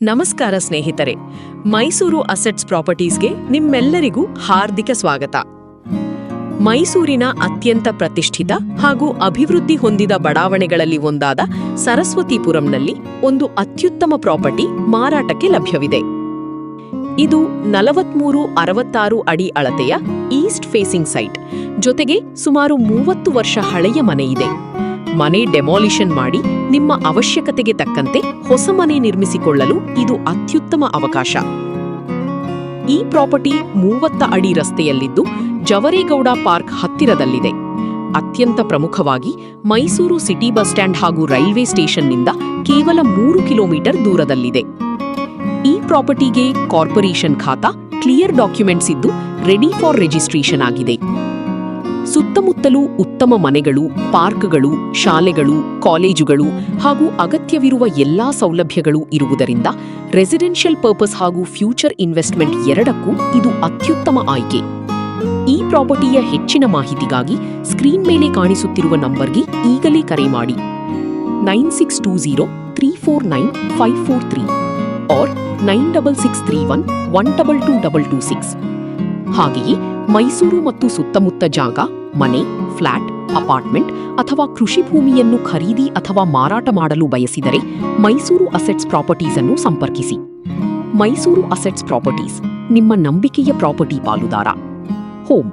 ನಮಸ್ಕಾರ ಸ್ನೇಹಿತರೆ, ಮೈಸೂರು ಅಸೆಟ್ಸ್ ಪ್ರಾಪರ್ಟೀಸ್ಗೆ ನಿಮ್ಮೆಲ್ಲರಿಗೂ ಹಾರ್ದಿಕ ಸ್ವಾಗತ. ಮೈಸೂರಿನ ಅತ್ಯಂತ ಪ್ರತಿಷ್ಠಿತ ಹಾಗೂ ಅಭಿವೃದ್ಧಿ ಹೊಂದಿದ ಬಡಾವಣೆಗಳಲ್ಲಿ ಒಂದಾದ ಸರಸ್ವತಿಪುರಂನಲ್ಲಿ ಒಂದು ಅತ್ಯುತ್ತಮ ಪ್ರಾಪರ್ಟಿ ಮಾರಾಟಕ್ಕೆ ಲಭ್ಯವಿದೆ. ಇದು 43-66 ಅಡಿ ಅಳತೆಯ ಈಸ್ಟ್ ಫೇಸಿಂಗ್ ಸೈಟ್ ಜೊತೆಗೆ ಸುಮಾರು 30 ವರ್ಷ ಹಳೆಯ ಮನೆಯಿದೆ. ಮನೆ ಡೆಮಾಲಿಷನ್ ಮಾಡಿ ನಿಮ್ಮ ಅವಶ್ಯಕತೆಗೆ ತಕ್ಕಂತೆ ಹೊಸ ಮನೆ ನಿರ್ಮಿಸಿಕೊಳ್ಳಲು ಇದು ಅತ್ಯುತ್ತಮ ಅವಕಾಶ. ಈ ಪ್ರಾಪರ್ಟಿ 30 ಅಡಿ ರಸ್ತೆಯಲ್ಲಿದ್ದು ಜವರೇಗೌಡ ಪಾರ್ಕ್ ಹತ್ತಿರದಲ್ಲಿದೆ. ಅತ್ಯಂತ ಪ್ರಮುಖವಾಗಿ ಮೈಸೂರು ಸಿಟಿ ಬಸ್ ಸ್ಟ್ಯಾಂಡ್ ಹಾಗೂ ರೈಲ್ವೆ ಸ್ಟೇಷನ್ನಿಂದ ಕೇವಲ 3 ಕಿಲೋಮೀಟರ್ ದೂರದಲ್ಲಿದೆ. ಈ ಪ್ರಾಪರ್ಟಿಗೆ ಕಾರ್ಪೊರೇಷನ್ ಖಾತಾ, ಕ್ಲಿಯರ್ ಡಾಕ್ಯುಮೆಂಟ್ಸ್ ಇದ್ದು ರೆಡಿ ಫಾರ್ ರಿಜಿಸ್ಟ್ರೇಷನ್ ಆಗಿದೆ. ಸುತ್ತಮುತ್ತಲೂ ಉತ್ತಮ ಮನೆಗಳು, ಪಾರ್ಕ್ಗಳು, ಶಾಲೆಗಳು, ಕಾಲೇಜುಗಳು ಹಾಗೂ ಅಗತ್ಯವಿರುವ ಎಲ್ಲಾ ಸೌಲಭ್ಯಗಳು ಇರುವುದರಿಂದ ರೆಸಿಡೆನ್ಷಿಯಲ್ ಪರ್ಪಸ್ ಹಾಗೂ ಫ್ಯೂಚರ್ ಇನ್ವೆಸ್ಟ್ಮೆಂಟ್ ಎರಡಕ್ಕೂ ಇದು ಅತ್ಯುತ್ತಮ ಆಯ್ಕೆ. ಈ ಪ್ರಾಪರ್ಟಿಯ ಹೆಚ್ಚಿನ ಮಾಹಿತಿಗಾಗಿ ಸ್ಕ್ರೀನ್ ಮೇಲೆ ಕಾಣಿಸುತ್ತಿರುವ ನಂಬರ್ಗೆ ಈಗಲೇ ಕರೆ ಮಾಡಿ 9620349543 or 9663112226. ಹಾಗೆಯೇ ಮೈಸೂರು ಮತ್ತು ಸುತ್ತಮುತ್ತ ಜಾಗ, ಮನೆ, ಫ್ಲಾಟ್, ಅಪಾರ್ಟ್ಮೆಂಟ್ ಅಥವಾ ಕೃಷಿ ಭೂಮಿಯನ್ನು ಖರೀದಿ ಅಥವಾ ಮಾರಾಟ ಮಾಡಲು ಬಯಸಿದರೆ ಮೈಸೂರು ಅಸೆಟ್ಸ್ ಪ್ರಾಪರ್ಟೀಸ್ ಅನ್ನು ಸಂಪರ್ಕಿಸಿ. ಮೈಸೂರು ಅಸೆಟ್ಸ್ ಪ್ರಾಪರ್ಟೀಸ್, ನಿಮ್ಮ ನಂಬಿಕೆಯ ಪ್ರಾಪರ್ಟಿ ಪಾಲುದಾರ. ಹೋಮ್